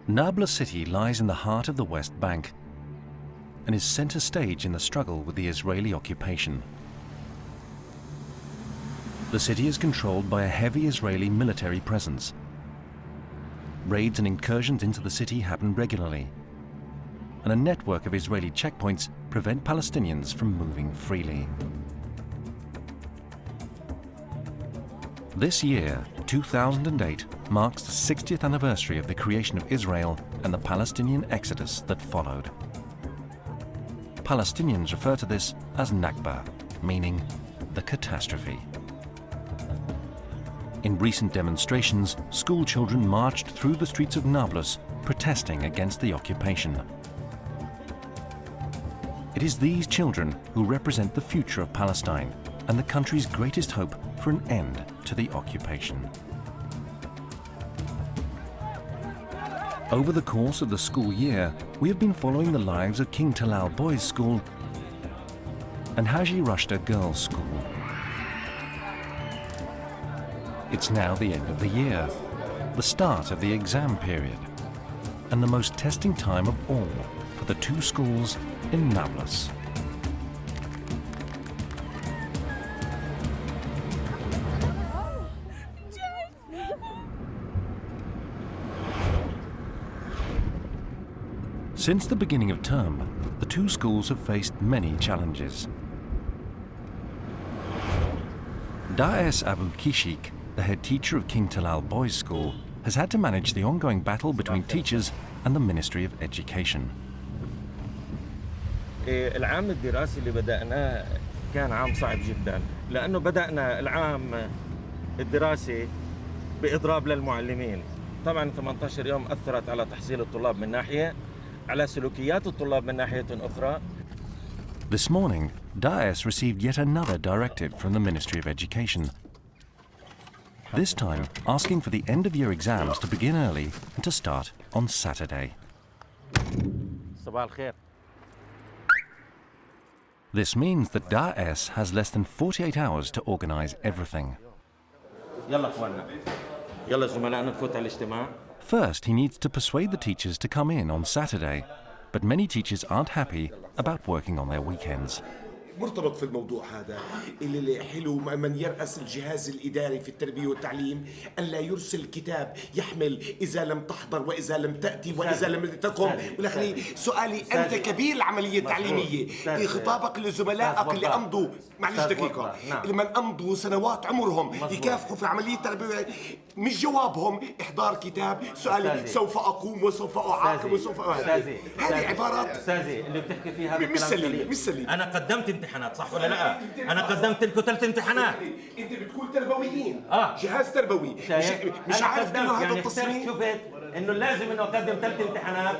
Nablus city lies in the heart of the West Bank and is center stage in the struggle with the Israeli occupation. The city is controlled by a heavy Israeli military presence. Raids and incursions into the city happen regularly, and a network of Israeli checkpoints prevent Palestinians from moving freely. This year, 2008, marks the 60th anniversary of the creation of Israel and the Palestinian exodus that followed. Palestinians refer to this as Nakba, meaning the catastrophe. In recent demonstrations, school children marched through the streets of Nablus, protesting against the occupation. It is these children who represent the future of Palestine and the country's greatest hope for an end to the occupation. Over the course of the school year, we have been following the lives of King Talal Boys' School and Haji Rushda Girls' School. It's now the end of the year, the start of the exam period, and the most testing time of all for the two schools in Nablus. Since the beginning of term, the two schools have faced many challenges. Daes Abu Kishik, the head teacher of King Talal Boys' School, has had to manage the ongoing battle between teachers and the Ministry of Education. العام الدراسي اللي بدأناه كان عام صعب جدا لأنه بدأنا العام الدراسي بإضراب للمعلمين. طبعا 18 يوم أثرت على تحصيل الطلاب من ناحية، على سلوكيات الطلاب من ناحية أخرى. This morning, Daes received yet another directive from the Ministry of Education. This time, asking for the end-of-year exams to begin early and to start on Saturday. صباح الخير. This means that Daes has less than 48 hours to organize everything. يلا اخواننا. يلا زملائنا نفوت على الاجتماع. First, he needs to persuade the teachers to come in on Saturday, but many teachers aren't happy about working on their weekends. مرتبط في الموضوع هذا اللي حلو من يرأس الجهاز الإداري في التربية والتعليم أن لا يرسل كتاب يحمل إذا لم تحضر وإذا لم تأتي وإذا لم تقم. والأخير سؤالي أنت كبير العملية التعليمية، خطابك لزملائك اللي أمضوا معلش دقيقة لمن أمضوا سنوات عمرهم يكافحوا في عملية التربية، مش جوابهم إحضار كتاب. سؤالي سوف أقوم وسوف أعاقب وسوف هذه عبارات أستاذي اللي بتحكي فيها هذا مش سليم مش سليم. أنا قدمت امتحانات صح ولا لا؟ أنا قدمت لكم 3 امتحانات. أنت بتقول تربويين. جهاز تربوي. مش عارف إنه هذا التصميم. شفت إنه لازم إنه أقدم 3 امتحانات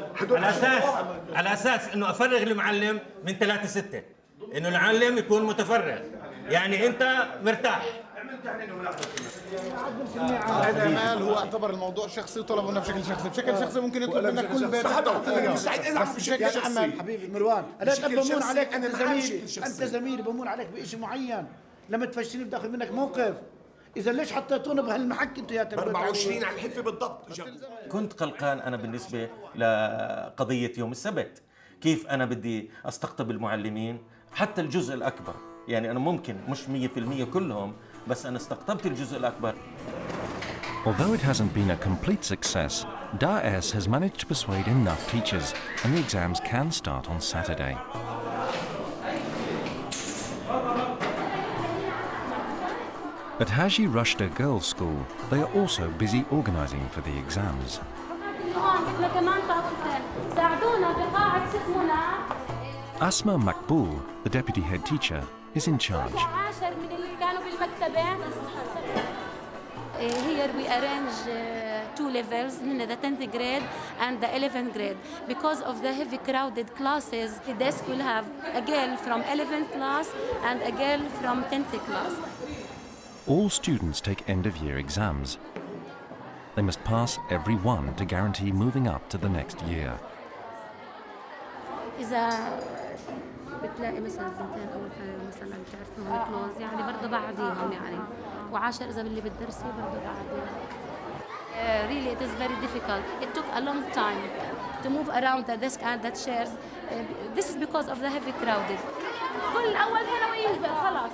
على أساس إنه أفرغ المعلم من 3-6. إنه المعلم يكون متفرغ. يعني أنت مرتاح. هذا اعمال هو اعتبر الموضوع شخصي وطلبه منه بشكل شخصي، بشكل شخصي ممكن يطلب منك كل بيت. انا مستعد ازعل بشكل شخصي. حبيبي مروان، انا بمون عليك انت زميل، انت زميل بمون عليك بشيء معين، لما تفشلني بداخل منك موقف. اذا ليش حطيتونا بهالمحك انتوا يا ترى 24 على الحفه بالضبط. كنت قلقان انا بالنسبه لقضيه يوم السبت، كيف انا بدي استقطب المعلمين حتى الجزء الاكبر، يعني انا ممكن مش 100% كلهم، بس أنا استقطبت الجزء الأكبر. Although it hasn't been a complete success, Daes has managed to persuade enough teachers and the exams can start on Saturday. At Haji Rushda Girls' School, they are also busy organizing for the exams. Asma Makbul, the deputy head teacher, is in charge. Here we arrange 2 levels, the 10th grade and the 11th grade. Because of the heavy crowded classes, the desk will have a girl from 11th class and a girl from 10th class. All students take end-of-year exams. They must pass every one to guarantee moving up to the next year. بتلاقي مثلا بنتين اول مثلا بتعرفهم كلوز يعني برضه بعديهم يعني و10 اذا باللي بتدرسي برضه بعدين. Really it is very difficult. It took a long time to move around the desk and the chairs. This is because of the heavy crowded. كل أول ثانوي ينزل خلاص.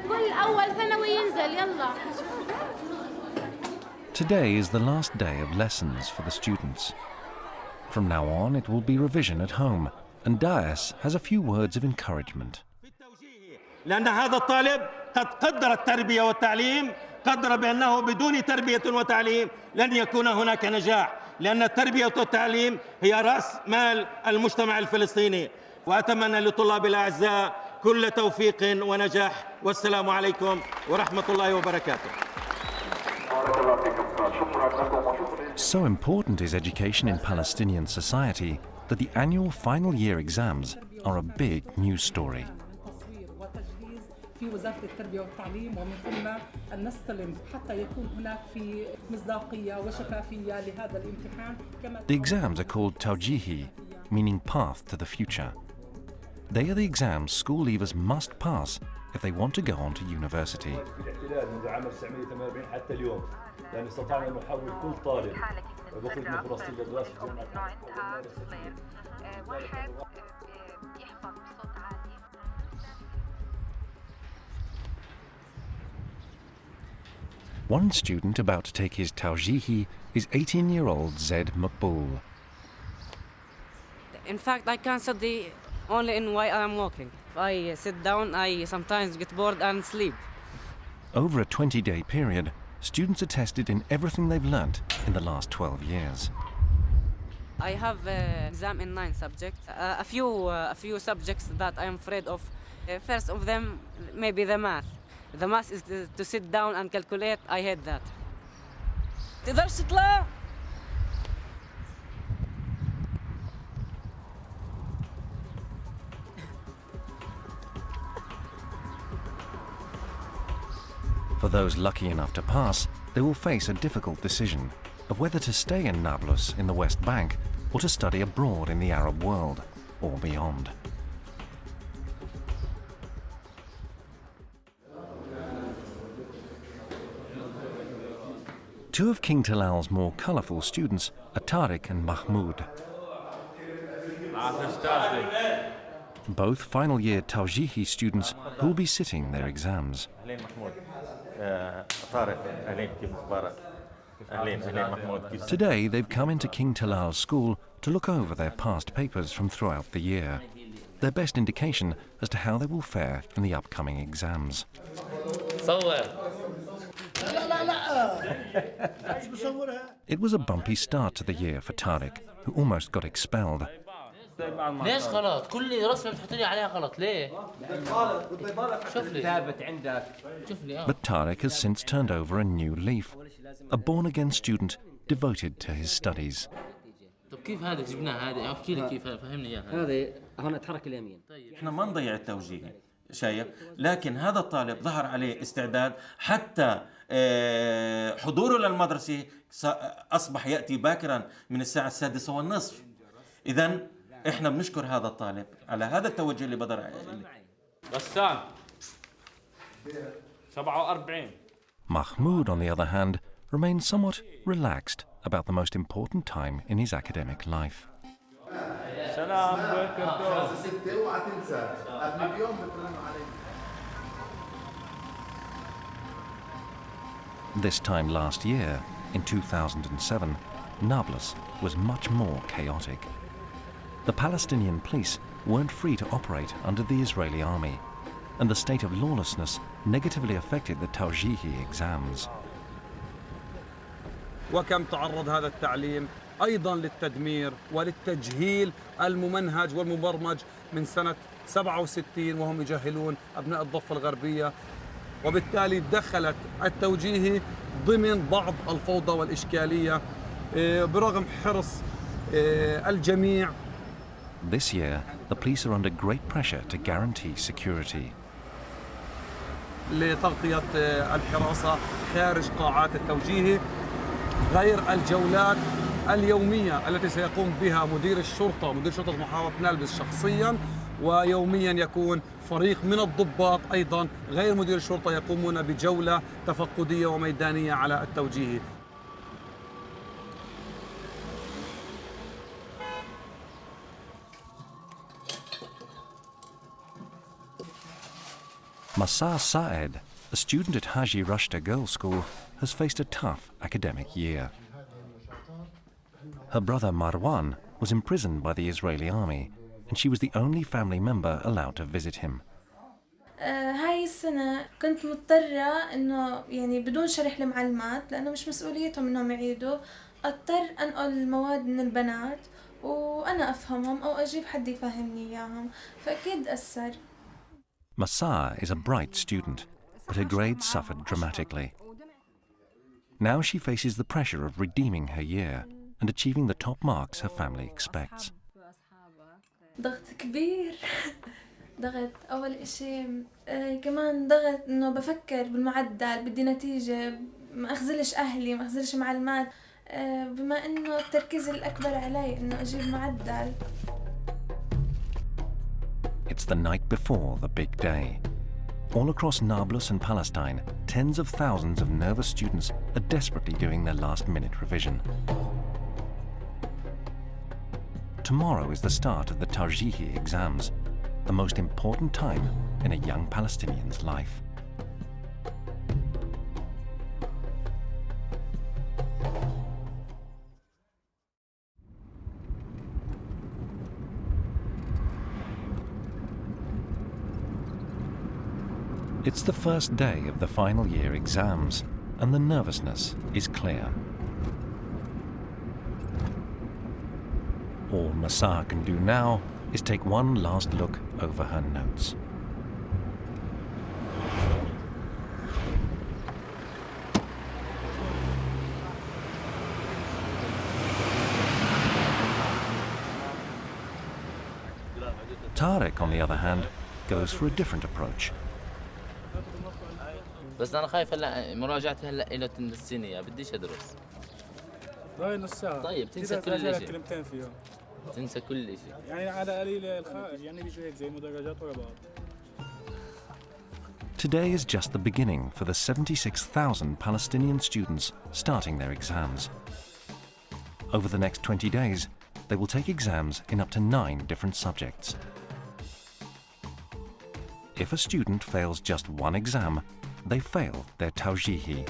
كل أول ثانوي ينزل يلا. Today is the last day of lessons for the students. From now on, it will be revision at home, and Daes has a few words of encouragement. لأن هذا الطالب قد قدر التربية والتعليم، قدر بأنه بدون تربية وتعليم لن يكون هناك نجاح، لأن التربية والتعليم هي رأس مال المجتمع الفلسطيني. وأتمنى لطلاب الأعزاء كل توفيق ونجاح، والسلام عليكم ورحمة الله وبركاته. So important is education in Palestinian society that the annual final year exams are a big news story. في وزارة التربية والتعليم ومن ثم أن نستلم حتى يكون هناك في مصداقية وشفافية لهذا الامتحان. The exams are called Tawjihi, meaning path to the future. They are the exams school leavers must pass if they want to go on to university. الاحتلال منذ عام 1948 حتى اليوم، لأن استطعنا أن نحول كل طالب بخرج من فلسطين للدراسة في جامعة One student about to take his Tawjihi is 18-year-old Zed Makboul. In fact, I can study only in while I am walking. If I sit down, I sometimes get bored and sleep. Over a 20-day period, students are tested in everything they've learnt in the last 12 years. I have an exam in 9 subjects. A few subjects that I am afraid of. First of them, maybe the math. The math is to sit down and calculate. I hate that. تقدرش تطلع؟ For those lucky enough to pass, they will face a difficult decision of whether to stay in Nablus in the West Bank or to study abroad in the Arab world or beyond. Two of King Talal's more colourful students are Tariq and Mahmoud. Both final year Tawjihi students who will be sitting their exams. Today they've come into King Talal's school to look over their past papers from throughout the year, their best indication as to how they will fare in the upcoming exams. It was a bumpy start to the year for Tariq, who almost got expelled. ليش غلط؟ كل رسمة بتحطي لي عليها غلط، ليه؟ شوف لي. شوف لي. But Tariq has since turned over a new leaf, a born-again student devoted to his studies. طب كيف هذا جبناه هذا؟ احكي لي كيف فهمني اياها. هذا هون اتحرك اليمين. احنا ما نضيع التوجيهي، شايف؟ لكن هذا الطالب ظهر عليه استعداد حتى حضوره للمدرسة أصبح يأتي باكرا من الساعة 6:30. إذن إحنا بنشكر هذا الطالب على هذا التوجه اللي بدر عليه. بسام 47. Mahmoud, on the other hand, remains somewhat relaxed about the most important time in his academic life. This time last year, in 2007, Nablus was much more chaotic. The Palestinian police weren't free to operate under the Israeli army, and the state of lawlessness negatively affected the Tawjihi exams. وكم تعرض هذا التعليم أيضا للتدمير وللتجهيل الممنهج والمبرمج من سنة 67 وهم يجهلون أبناء الضفة الغربية، وبالتالي دخلت التوجيهي ضمن بعض الفوضى والإشكالية برغم حرص الجميع. This year, the police are under great pressure to guarantee security. لتغطية الحراسة خارج قاعات التوجيهي، غير الجولات اليومية التي سيقوم بها مدير شرطة محافظة نابلس شخصيا، ويوميا يكون فريق من الضباط أيضا غير مدير الشرطة يقومون بجولة تفقدية وميدانية على التوجيهي. Masa Saed, a student at Haji Rushta Girls' School, has faced a tough academic year. Her brother Marwan was imprisoned by the Israeli army, and she was the only family member allowed to visit him. هاي السنة كنت مضطرة إنه يعني بدون شرح المعلمات لأنه مش مسؤوليتهم إنهم يعيدوا، أضطر أنقل المواد من البنات وأنا أفهمهم أو أجيب حد يفهمني إياهم، فأكيد أثر. Masa is a bright student, but her grades suffered dramatically. Now she faces the pressure of redeeming her year and achieving the top marks her family expects. ضغط كبير. ضغط أول إشي كمان ضغط إنه بفكر بالمعدل، بدي نتيجة، ما أخذلش أهلي، ما أخذلش معلمات، بما إنه التركيز الأكبر علي إنه أجيب معدل. It's the night before the big day. All across Nablus and Palestine, tens of thousands of nervous students are desperately doing their last-minute revision. Tomorrow is the start of the Tawjihi exams, the most important time in a young Palestinian's life. It's the first day of the final year exams, and the nervousness is clear. All Masa can do now is take one last look over her notes. Tarek, on the other hand, goes for a different approach. بس أنا خايف هلا مراجعتي هلا إلى السنة بديش أدرس. ضايع نص ساعة. طيب تنسى كل شيء. كلمتين فيها. تنسى كل شيء. يعني على قليل الخارج يعني بيجوا هيك زي مدرجات ورا بعض. Today is just the beginning for the 76,000 Palestinian students starting their exams. Over the next 20 days, they will take exams in up to 9 different subjects. If a student fails just one exam, they fail their Tawjihi.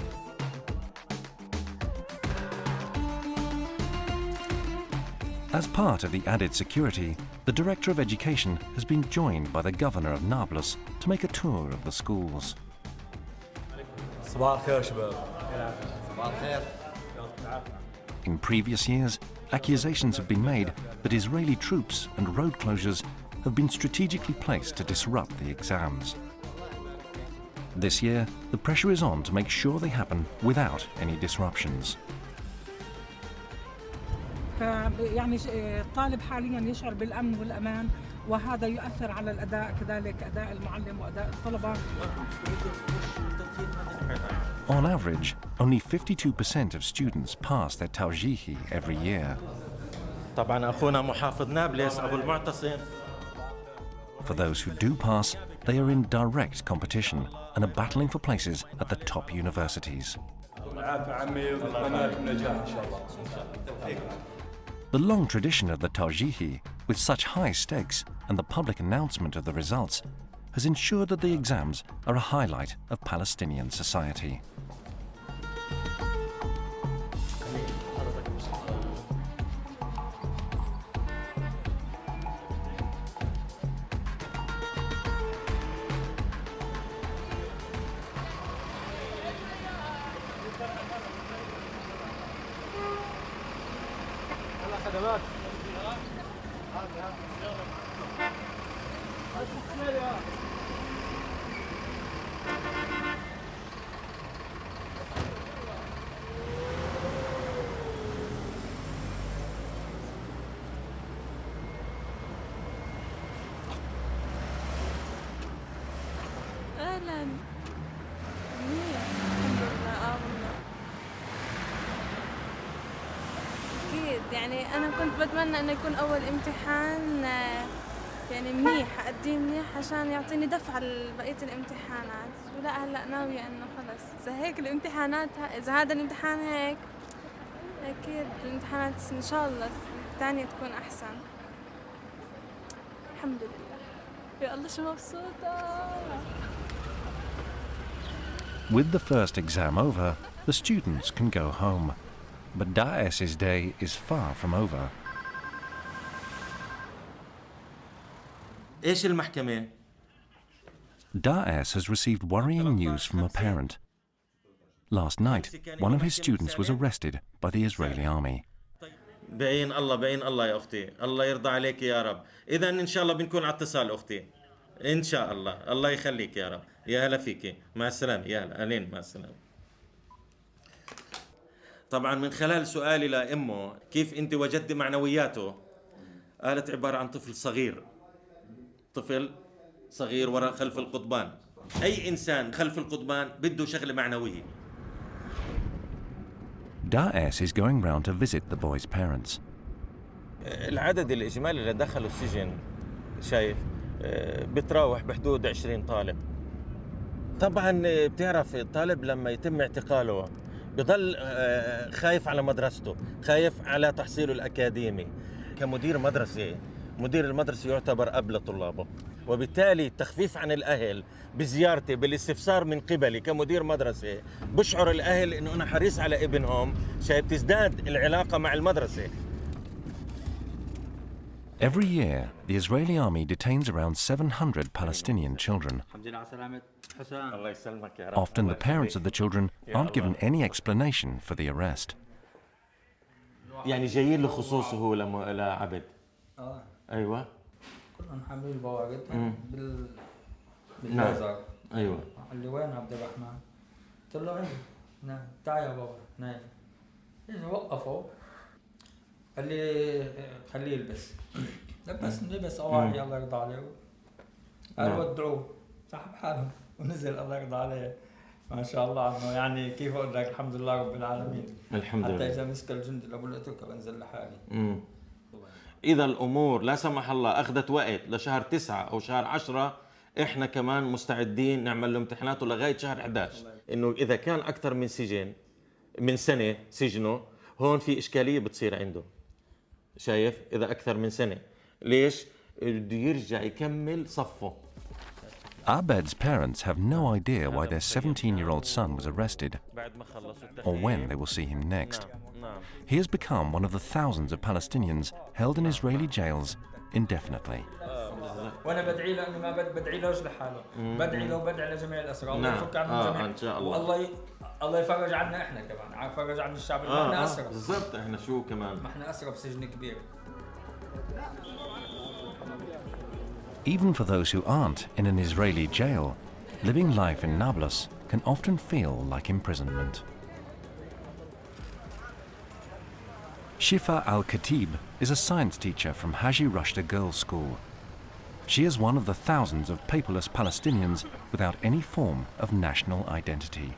As part of the added security, the Director of Education has been joined by the Governor of Nablus to make a tour of the schools. In previous years, accusations have been made that Israeli troops and road closures have been strategically placed to disrupt the exams. This year, the pressure is on to make sure they happen without any disruptions. يعني الطالب حاليا يشعر بالأمن والأمان، وهذا يؤثر على الأداء، كذلك أداء المعلم وأداء الطلبة. On average, only 52% of students pass their Tawjihi every year. طبعا أخونا محافظ نابلس أبو المعتصم. For those who do pass, they are in direct competition and are battling for places at the top universities. The long tradition of the Tawjihi, with such high stakes and the public announcement of the results, has ensured that the exams are a highlight of Palestinian society. أهلاً. منيح. الحمد لله. والله. أكيد يعني أنا كنت بتمنى إنه يكون أول امتحان يعني منيح، أديه منيح عشان يعطيني دفعة لبقية الامتحانات، ولا هلا ناوية إنه خلص إذا هيك الامتحانات إذا هذا الامتحان هيك أكيد الامتحانات إن شاء الله الثانية تكون أحسن. الحمد لله. يا الله شو مبسوطة. With the first exam over, the students can go home. But Daes's day is far from over. إيش المحكمة؟ Daes has received worrying news from a parent. Last night, one of his students was arrested by the Israeli army. بعين الله يا أختي، الله يرضى عليك يا رب. إذا إن شاء الله بنكون على اتصال أختي. إن شاء الله يخليك يا رب. يا هلا فيك، مع السلامة، يا هلا، أهلين، مع السلامة. طبعا من خلال سؤالي لأمه كيف أنت وجدت معنوياته؟ قالت عبارة عن طفل صغير وراء خلف القضبان. أي إنسان خلف القضبان بده شغلة معنوية. Daes is going round to visit the boy's parents. العدد الإجمالي اللي دخلوا السجن شايف بتراوح بحدود 20 طالب. طبعا بتعرف الطالب لما يتم اعتقاله بضل خايف على مدرسته، خايف على تحصيله الأكاديمي. كمدير مدرسة، مدير المدرسة يعتبر أب لطلابه، وبالتالي التخفيف عن الأهل بزيارتي بالاستفسار من قبلي كمدير مدرسة بشعر الأهل إنه أنا حريص على ابنهم، شايف تزداد العلاقة مع المدرسة. Every year, the Israeli army detains around 700 Palestinian children. Often the parents of the children aren't given any explanation for the arrest. يعني جايين له خصوصه هو لعبد. أيوة. كلهم حاملين بواقد نعم. أيوة. اللي وين عبد الرحمن؟ قلت له عندي. نعم. تعال يا بابا. نعم. وقفوا. قال لي خليه يلبس. لبس أواني الله يرضى عليه. قال ودعوه. سحب حاله ونزل الله يرضى عليه. ما شاء الله عنه، يعني كيف أقول لك، الحمد لله رب العالمين. الحمد لله. حتى إذا مسك الجندي لأبو الأتركة بنزل لحالي. إذا الأمور لا سمح الله أخذت وقت لشهر 9 أو شهر 10، إحنا كمان مستعدين نعمل له امتحاناته لغاية شهر 11. إنه إذا كان أكثر من سنة سجنه، هون في إشكالية بتصير عنده. شايف؟ إذا أكثر من سنة، ليش؟ بده يرجع يكمل صفه. Abed's parents have no idea why their 17-year-old son was arrested or when they will see him next. He has become one of the thousands of Palestinians held in Israeli jails indefinitely. وانا بدعي له انه ما بدعي له لحاله، بدعي له وبدعي لجميع الاسرى، الله يفك عنهم الجميع ان شاء الله، والله يفرج عنا احنا كمان، يفرج عن الشعب اللي احنا اسرى. بالضبط، احنا شو كمان؟ ما احنا اسرى بسجن كبير. Even for those who aren't in an Israeli jail, living life in Nablus can often feel like imprisonment. Shifa Al-Khatib is a science teacher from Haji Rushda Girls' School. She is one of the thousands of paperless Palestinians without any form of national identity.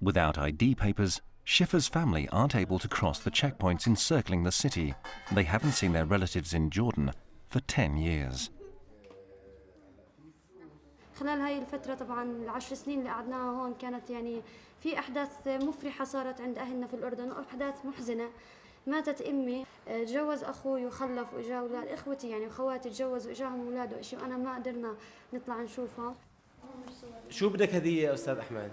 Without ID papers, Shifa's family aren't able to cross the checkpoints encircling the city. They haven't seen their relatives in Jordan for 10 years. خلال هاي الفترة طبعاً ال10 سنين اللي قعدناها هون كانت يعني في أحداث مفرحة صارت عند أهلنا في الأردن وأحداث محزنة. ماتت أمي، تجوز أخوي وخلف وإجا أولاد إخوتي يعني وخواتي تجوزوا وإجاهم أولاد وإشي وأنا ما قدرنا نطلع نشوفها. شو بدك هدية يا أستاذ أحمد؟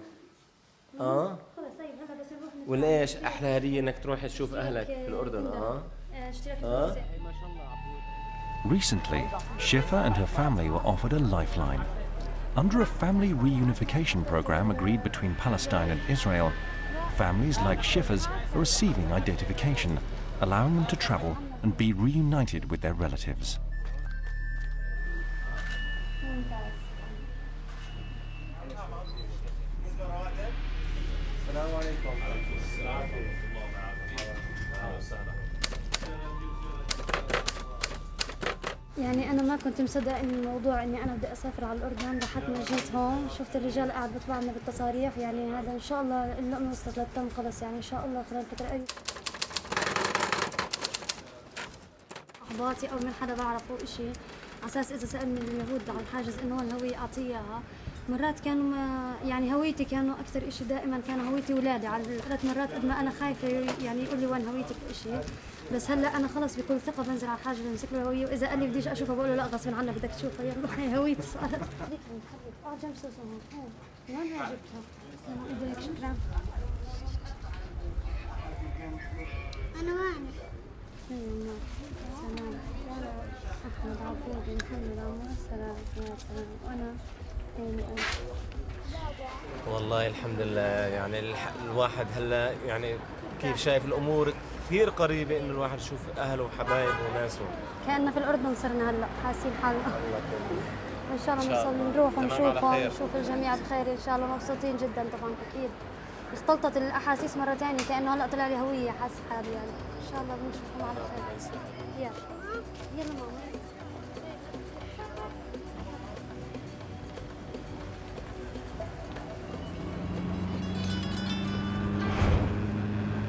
ولا إيش أحلى هدية إنك تروح تشوف أهلك في الأردن؟ Recently, Shifa and her family were offered a lifeline. Under a family reunification program agreed between Palestine and Israel, families like Shifa's are receiving identification, allowing them to travel and be reunited with their relatives. يعني أنا ما كنت مصدق إن الموضوع إني أنا بدي أسافر على الأردن، لحد ما جيت هون شفت الرجال قاعد بيطلع لنا بالتصاريح، يعني هذا إن شاء الله اللقمة وصلت للتم خلص، يعني إن شاء الله خلال فترة قريبة. أحباطي أو من حدا بعرفه إشي على أساس إذا سألني اليهود عن حاجز إنه هون الهوية أعطيه إياها، مرات كانوا يعني هويتي كانوا أكثر إشي دائما كان هويتي ولادي. على 3 مرات قد ما أنا خايفة يعني يقول لي وين هويتك إشي، بس هلا أنا خلص بكل ثقة بنزل على الحاجة بمسك له هوية، وإذا قال لي بديش أشوفها بقول له لا غصب عنك بدك تشوفها، يلا هي هويتي صارت. اقعد جنب سوسو هون. وين جبتها؟ إيديك شكرا. أنا معنا. سلام. أحمد عبود محمد عمر سلام يا سلام. وأنا والله الحمد لله، يعني الواحد هلا يعني كيف شايف الامور كثير قريبه، انه الواحد يشوف اهله وحبايبه وناسه. كأننا في الأردن صرنا هلا حاسين حالنا. وإن شاء الله نوصل نروح ونشوفهم ونشوف الجميع بخير إن شاء الله. مبسوطين جدا طبعا أكيد. اختلطت الأحاسيس مرة ثانية كأنه هلا طلع لي هوية، حاسس حالي يعني. إن شاء الله بنشوفهم على خير. يلا ماما.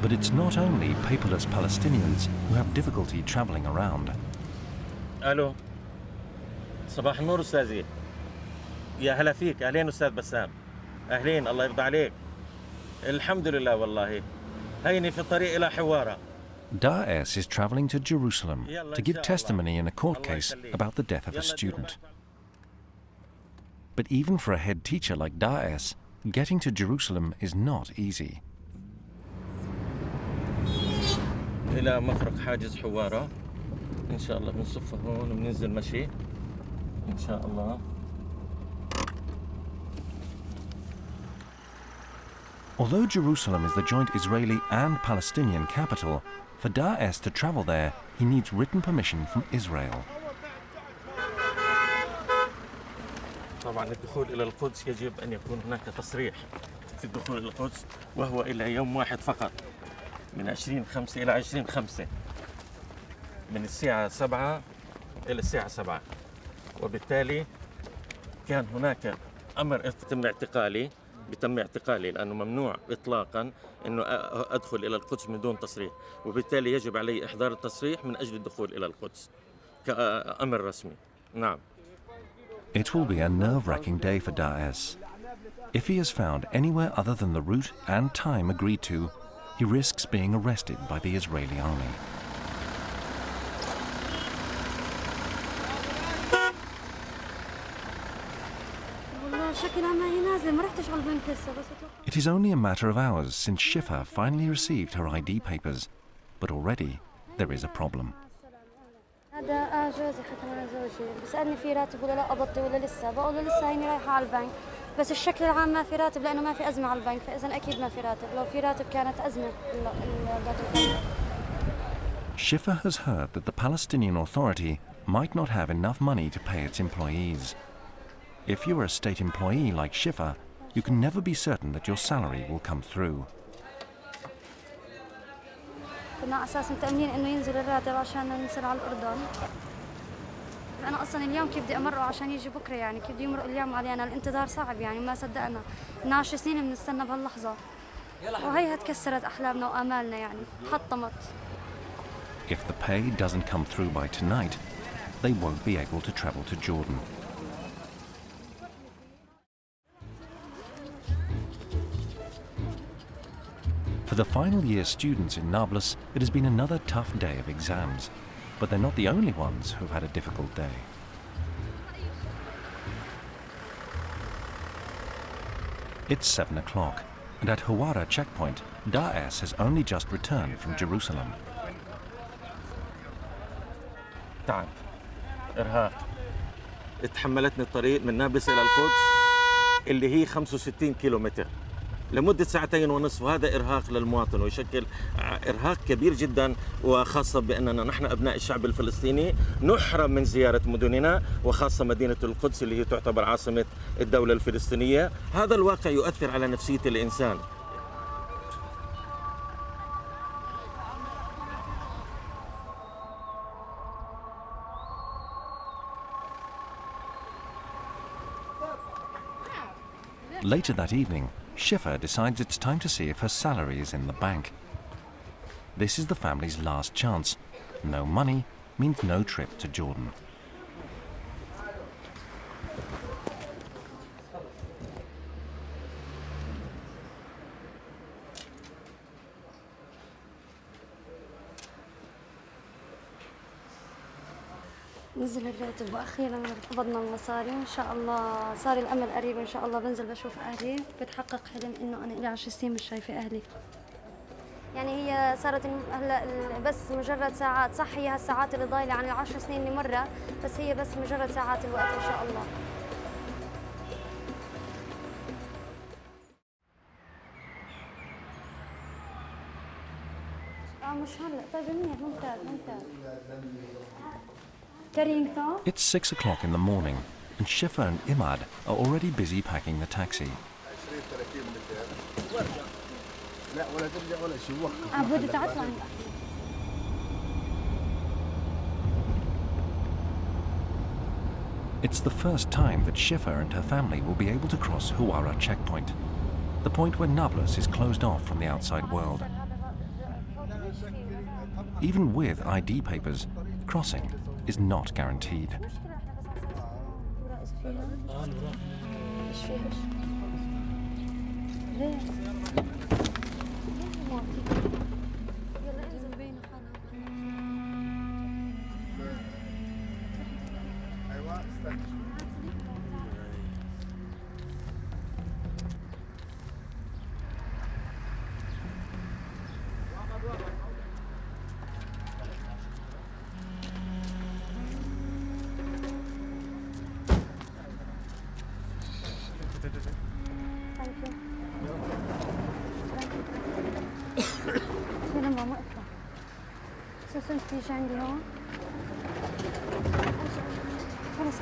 But it's not only paperless Palestinians who have difficulty travelling around. الو صباح النور استاذي. يا هلا فيك. اهلين استاذ بسام. اهلين الله يرضى عليك. الحمد لله والله هيني في الطريق الى حواره. Daes is travelling to Jerusalem to give testimony in a court case about the death of a student. But even for a head teacher like Daes, getting to Jerusalem is not easy. إلى مفرق حاجز حوارة إن شاء الله بنصفها هون وبننزل مشي إن شاء الله. Although Jerusalem is the joint Israeli and Palestinian capital, for Daes to travel there, he needs written permission from Israel. طبعا الدخول إلى القدس يجب أن يكون هناك تصريح في الدخول إلى القدس، وهو إلى يوم واحد فقط، من 20/5 إلى 20/5، من الساعة 7 إلى الساعة 7. وبالتالي كان هناك أمر تم اعتقالي لأنه ممنوع إطلاقا أنه أدخل إلى القدس من دون تصريح، وبالتالي يجب علي إحضار التصريح من أجل الدخول إلى القدس كأمر رسمي. نعم. It will be a nerve-wracking day for Daes. If he is found anywhere other than the route and time agreed to, he risks being arrested by the Israeli army. It is only a matter of hours since Shifa finally received her ID papers, but already there is a problem. هذا جوزي حكى زوجي بيسألني في راتب ولا لا قبضتي ولا لسه، بقول له لسه هيني رايحة على البنك، بس الشكل العام ما في راتب لأنه ما في أزمة على البنك، فإذا أكيد ما في راتب. لو في راتب كانت أزمة. Shifa has heard that the Palestinian Authority might not have enough money to pay its employees. If you are a state employee like Shifa, you can never be certain that your salary will come through. كنا على أساس متأمنين إنه ينزل الراتب عشان ننزل على الأردن. أنا أصلاً اليوم كيف بدي أمرقه عشان يجي بكرة، يعني كيف بدي يمرق اليوم علينا؟ الانتظار صعب يعني ما صدقنا. من 10 سنين بنستنى بهاللحظة. وهي تكسرت أحلامنا وآمالنا يعني حطمت. If the pay doesn't come through by tonight, they won't be able to travel to Jordan. For the final year students in Nablus, it has been another tough day of exams. But they're not the only ones who've had a difficult day. It's 7 o'clock, and at Hawara checkpoint, Daes has only just returned from Jerusalem. تعب، إرهاق. اتحملتني الطريق من نابلس إلى القدس اللي هي 65 كيلومتر لمدة 2.5 ساعة، وهذا إرهاق للمواطن ويشكل إرهاق كبير جدا، وخاصة بأننا نحن أبناء الشعب الفلسطيني نحرم من زيارة مدننا، وخاصة مدينة القدس اللي هي تعتبر عاصمة الدولة الفلسطينية. هذا الواقع يؤثر على نفسية الإنسان. Later that evening, Shifa decides it's time to see if her salary is in the bank. This is the family's last chance. No money means no trip to Jordan. نزل الراتب واخيرا قبضنا المصاري وان شاء الله صار الامل قريب ان شاء الله بنزل بشوف اهلي بتحقق حلم انه انا لي 10 سنين مش شايفه اهلي. يعني هي صارت هلا بس مجرد ساعات، صح هي هالساعات اللي ضايله عن ال10 سنين اللي مرة، بس هي بس مجرد ساعات الوقت ان شاء الله. مش هلا. طيب منيح، ممتاز ممتاز. It's 6 o'clock in the morning, and Shifa and Imad are already busy packing the taxi. It's the first time that Shifa and her family will be able to cross Huwara checkpoint, the point where Nablus is closed off from the outside world. Even with ID papers, crossing is not guaranteed. تيجي عندي هون خلص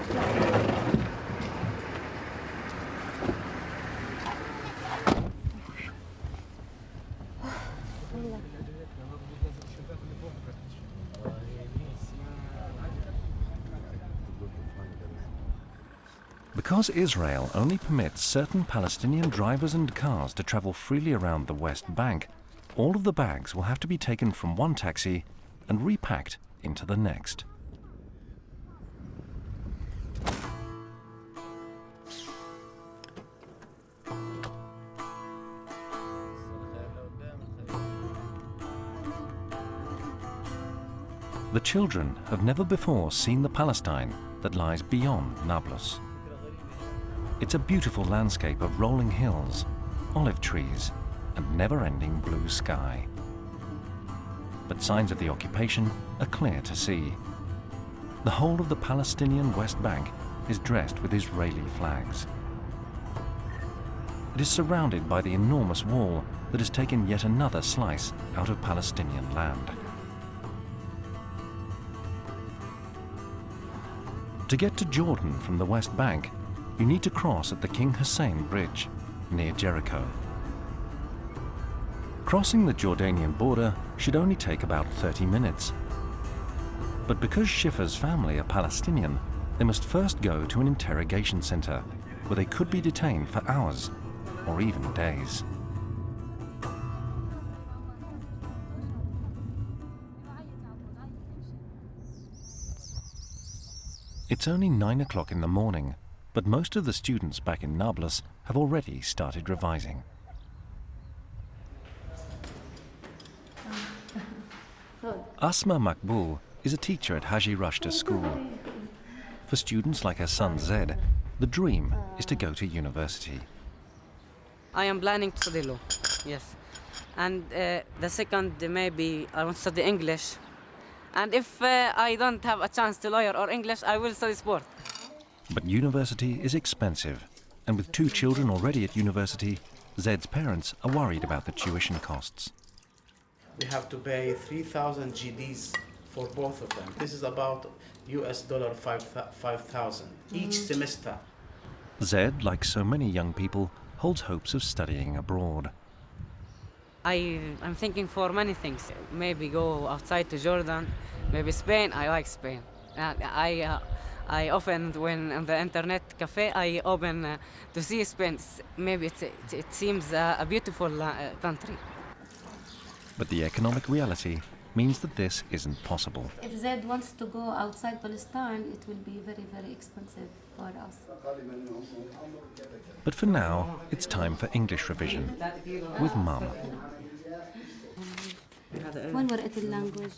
Because Israel only permits certain Palestinian drivers and cars to travel freely around the West Bank, all of the bags will have to be taken from one taxi and repacked into the next. The children have never before seen the Palestine that lies beyond Nablus. It's a beautiful landscape of rolling hills, olive trees, and never-ending blue sky. But signs of the occupation are clear to see. The whole of the Palestinian West Bank is dressed with Israeli flags. It is surrounded by the enormous wall that has taken yet another slice out of Palestinian land. To get to Jordan from the West Bank, you need to cross at the King Hussein Bridge, near Jericho. Crossing the Jordanian border should only take about 30 minutes. But because Shifa's family are Palestinian, they must first go to an interrogation center, where they could be detained for hours or even days. It's only 9 o'clock in the morning, but most of the students back in Nablus have already started revising. Asma Makbul is a teacher at Haji Rashta School. For students like her son Zed, the dream is to go to university. I am planning to study law, yes. And the second, maybe I want to study English. And if I don't have a chance to lawyer or English, I will study sport. But university is expensive, and with 2 children already at university, Zed's parents are worried about the tuition costs. We have to pay 3,000 GDs for both of them. This is about US dollar 5,000 each semester. Zed, like so many young people, holds hopes of studying abroad. I'm thinking for many things. Maybe go outside to Jordan, maybe Spain. I like Spain. I often, when on the internet cafe, I open to see Spain. Maybe it seems a beautiful country. But the economic reality means that this isn't possible. If Zed wants to go outside Palestine, it will be very, very expensive for us. But for now, it's time for English revision with Mum. وين ورقة اللانجوج؟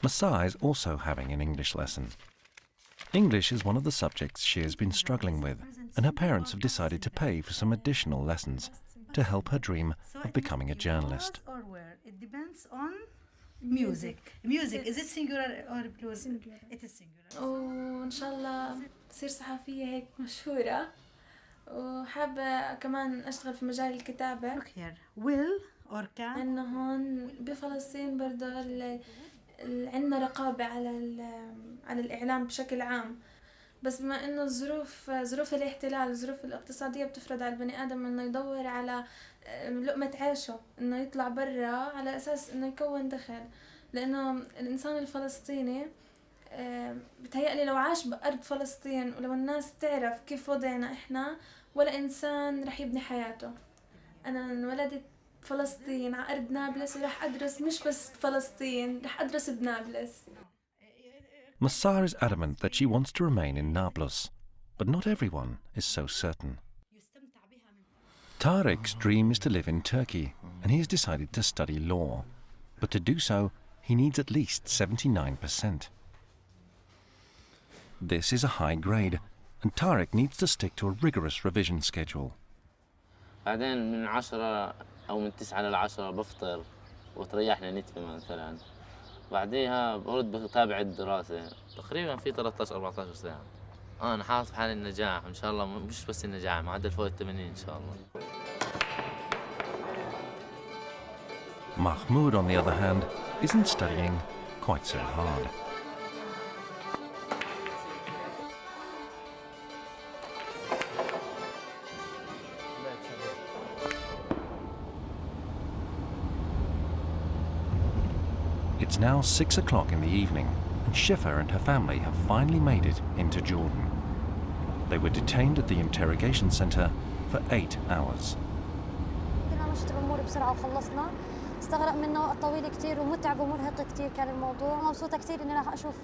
Masai is also having an English lesson. English is one of the subjects she has been struggling with, and her parents have decided to pay for some additional lessons to help her dream of becoming a journalist. Or where? It depends on music. Music, is it singular or plural? Singular. It is singular. وإن شاء الله بصير صحفية هيك مشهورة وحابة كمان أشتغل في مجال الكتابة. Look here. Will or can. عنا هون بفلسطين برضه عنا رقابة على الإعلام بشكل عام. بس بما إنه ظروف الاحتلال الظروف الاقتصادية بتفرض على البني آدم إنه يدور على لقمة عيشه، إنه يطلع برا على أساس إنه يكون دخل، لأنه الإنسان الفلسطيني بتهيألي لو عاش بأرض فلسطين ولو الناس تعرف كيف وضعنا إحنا ولا إنسان رح يبني حياته. أنا انولدت فلسطين على أرض نابلس ورح أدرس مش بس فلسطين، رح أدرس بنابلس. Massar is adamant that she wants to remain in Nablus, but not everyone is so certain. Tarek's dream is to live in Turkey, and he has decided to study law. But to do so, he needs at least 79%. This is a high grade, and Tarek needs to stick to a rigorous revision schedule. بعدين من 10 أو من 9 ل10 بفطر وتريحنا نتفة مثلا. بعديها برد بتابع الدراسة تقريبا في 13-14 ساعة. أنا حاطط حالي النجاح إن شاء الله، مش بس النجاح، معدل فوق 80 إن شاء الله. Mahmoud, on the other hand, isn't studying quite so hard. It's now 6 o'clock in the evening, and Shifa and her family have finally made it into Jordan. They were detained at the interrogation center for 8 hours. استغرق منا وقت طويل كتير ومتعب ومرهق كتير كان الموضوع. مبسوطة كتير إني راح أشوف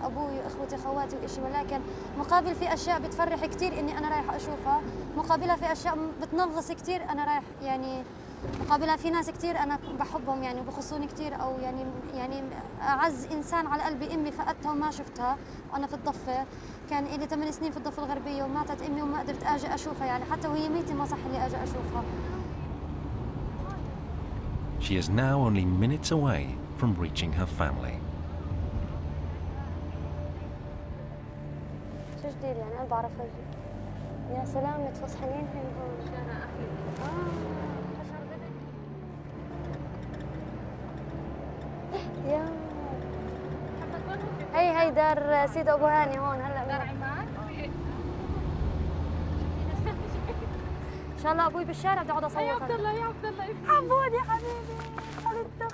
أبوي وإخوتي خواتي وإشي، ولكن مقابل في أشياء بتفرح كتير إني أنا رايح أشوفها، مقابلها في أشياء بتنغص كتير أنا رايح يعني مقابلها في ناس كتير أنا بحبهم يعني وبخصوني كتير، أو يعني أعز إنسان على قلبي أمي فقدتها وما شفتها وأنا في الضفة. كان إلي 8 سنين في الضفة الغربية وماتت أمي وما قدرت أجي أشوفها، يعني حتى وهي ميتة ما صح لي أجي أشوفها. She is now only minutes away from reaching her family. شو جديد يعني؟ أنا بعرف يا سلام متفصحلين هن هون. شارع أحلى. يا هي دار سيد أبو هاني هون هلا. دار عماد. إن شاء الله أبوي بالشارع بدي أقعد أصوت. يا عبد الله يا عبد الله حمود يا حبيبي.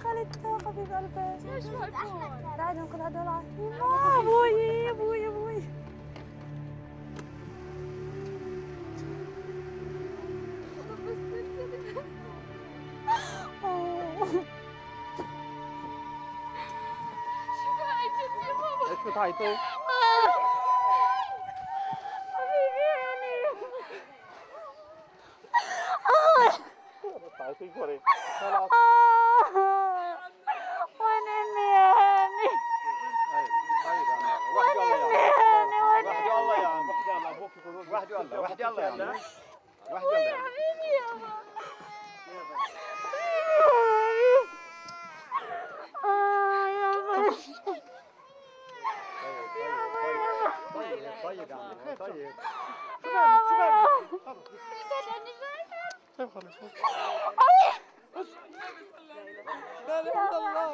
خالته حبيب قلبي. ايش رايكم؟ بعدهم كل هدول عارفين. أبوي أبوي أبوي. ايش بتعيطوا؟ حبيبي هاني. بتعيطي كوري. وين امي يا هاني؟ وين امي يا هاني؟ وين امي؟ وحدي الله يا عم، وحدي الله ابوك يقول وحدي الله، وحدي الله يا عم. وحدي الله يا حبيبي يا ماما. طيب يا عمي طيب. طيب خلص. لا لا لا الله.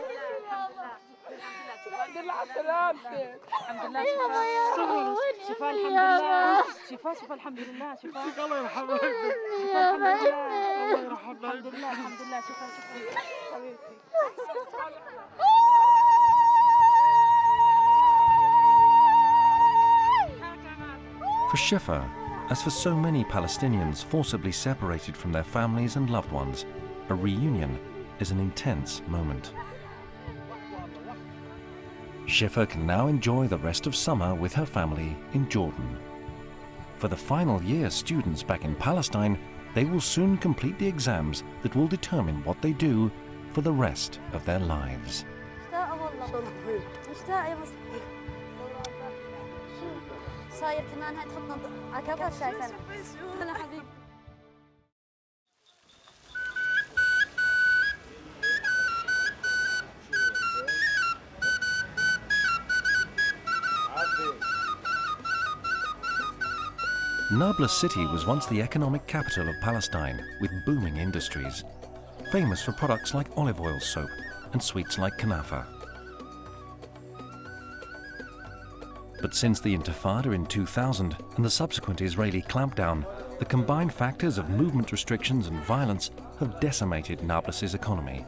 الحمد لله على سلامتك. الحمد لله شفاء الحمد لله شفاء الحمد لله شفاء. الله يرحمك. شفاء الحمد لله. الله يرحمك. الحمد لله الحمد لله شفاء حبيبتي. For Shifa, as for so many Palestinians forcibly separated from their families and loved ones, a reunion is an intense moment. Shifa can now enjoy the rest of summer with her family in Jordan. For the final year students back in Palestine, they will soon complete the exams that will determine what they do for the rest of their lives. عصاير كمان هاي تحطنا على كفر شايفنا. أنا حبيبي. Nablus city was once the economic capital of Palestine, with booming industries, famous for products like olive oil soap and sweets like kanafa. But since the Intifada in 2000 and the subsequent Israeli clampdown, the combined factors of movement restrictions and violence have decimated Nablus's economy.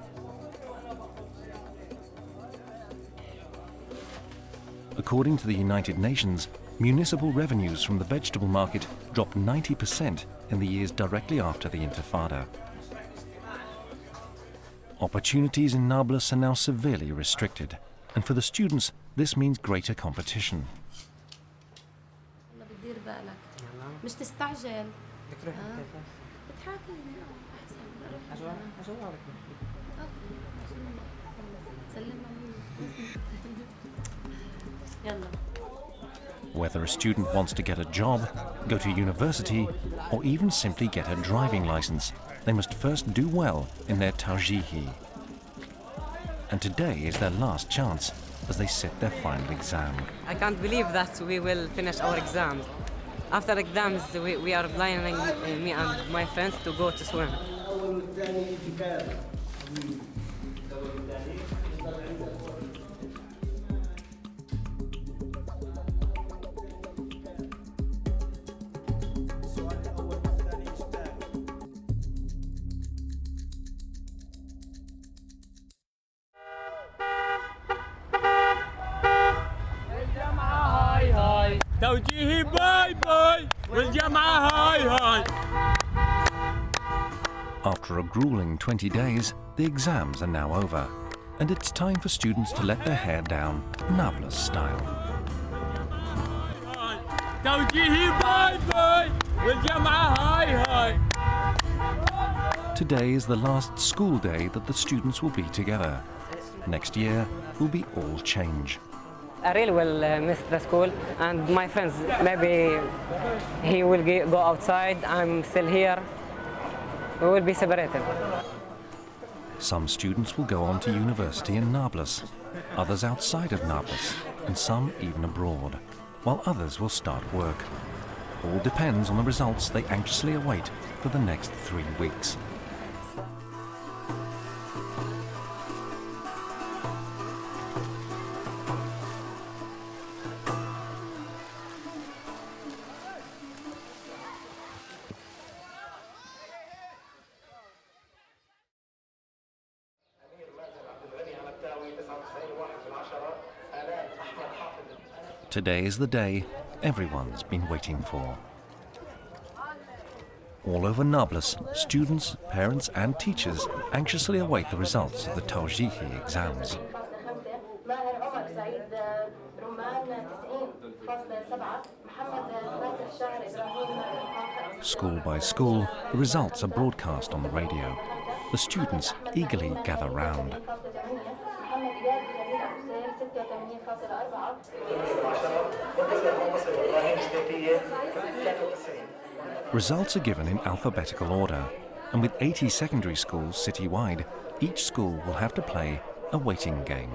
According to the United Nations, municipal revenues from the vegetable market dropped 90% in the years directly after the Intifada. Opportunities in Nablus are now severely restricted, and for the students, this means greater competition. مش تستعجل بتحاكيني احسن سلم يلا. Whether a student wants to get a job, go to university, or even simply get a driving license, they must first do well in their tawjihi. And today is their last chance as they sit their final exam. I can't believe that we will finish our exams. After exams, we are planning, me and my friends, to go to swim. توجيهي باي باي والجامعة هاي هاي. After a grueling 20 days, the exams are now over, and it's time for students to let their hair down Nablus style. توجيهي باي باي والجامعة هاي هاي. Today is the last school day that the students will be together. Next year will be all change. I really will miss the school and my friends. Maybe he will go outside, I'm still here. We will be separated. Some students will go on to university in Nablus, others outside of Nablus, and some even abroad, while others will start work. All depends on the results they anxiously await for the next 3 weeks. Today is the day everyone's been waiting for. All over Nablus, students, parents and teachers anxiously await the results of the Tawjihi exams. School by school, the results are broadcast on the radio. The students eagerly gather round. Results are given in alphabetical order, and with 80 secondary schools citywide, each school will have to play a waiting game.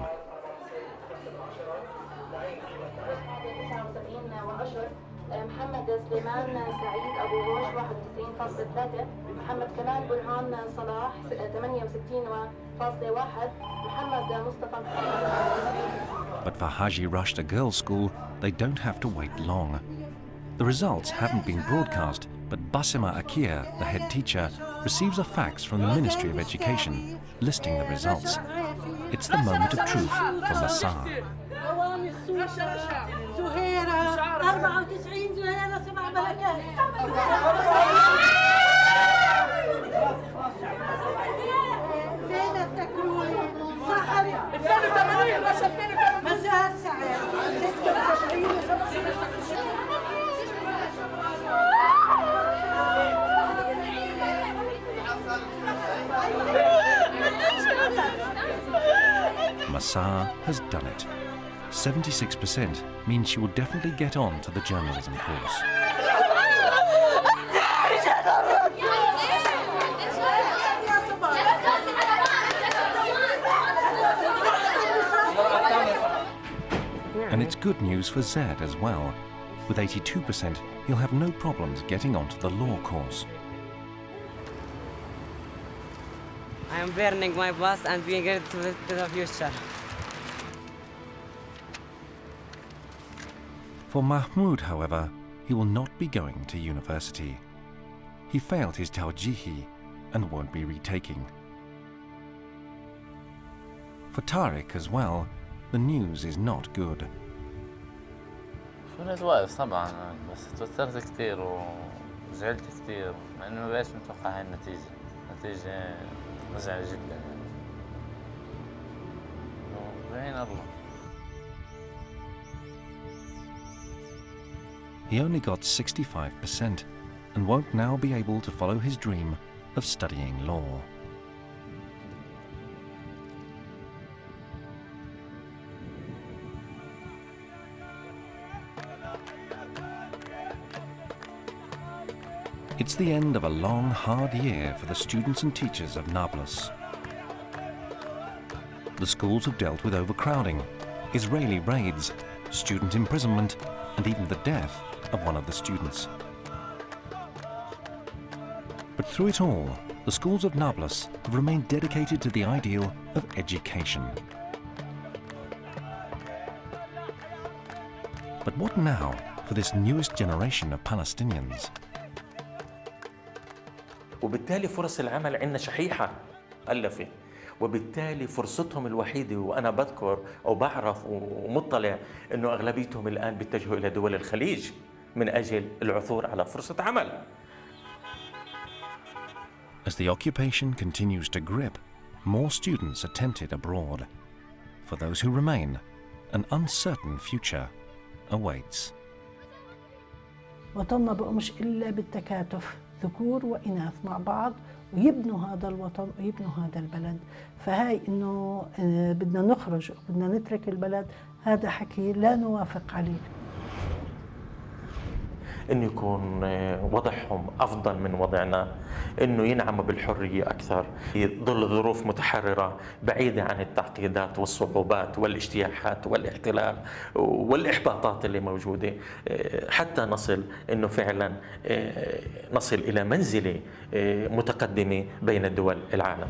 But for Haji Rashta Girls' School, they don't have to wait long. The results haven't been broadcast, but Basima Akia, the head teacher, receives a fax from the Ministry of Education listing the results. It's the moment of truth for Massa. Massa has done it. 76% means she will definitely get on to the journalism course. And it's good news for Zed as well. With 82%, he'll have no problems getting onto the law course. I am burning my bus and being ready to the future. For Mahmoud, however, he will not be going to university. He failed his Tawjihi and won't be retaking. For Tariq as well, the news is not good. كنت واقف طبعا بس توترت كثير وزعلت كثير مع انه ما بقاش متوقع هاي النتيجة مزعجة جدا يعني بعين الله. He only got 65% and won't now be able to follow his dream of studying law. It's the end of a long, hard year for the students and teachers of Nablus. The schools have dealt with overcrowding, Israeli raids, student imprisonment, and even the death of one of the students. But through it all, the schools of Nablus have remained dedicated to the ideal of education. But what now for this newest generation of Palestinians? وبالتالي فرص العمل عندنا شحيحة مؤلفة، وبالتالي فرصتهم الوحيدة، وأنا بذكر أو بعرف ومطلع أنه أغلبيتهم الآن بيتجهوا إلى دول الخليج من أجل العثور على فرصة عمل. As the occupation continues to grip, more students are tempted abroad. For those who remain, an uncertain future awaits. وطننا بقومش إلا بالتكاتف، ذكور وإناث مع بعض ويبنوا هذا الوطن ويبنوا هذا البلد. فهاي إنه بدنا نخرج وبدنا نترك البلد، هذا حكي لا نوافق عليه. إنه يكون وضعهم أفضل من وضعنا، إنه ينعموا بالحرية أكثر، يظل ظروف متحررة بعيدة عن التعقيدات والصعوبات والاجتياحات والاحتلال والإحباطات اللي موجودة، حتى نصل إنه فعلا نصل إلى منزلة متقدمة بين دول العالم.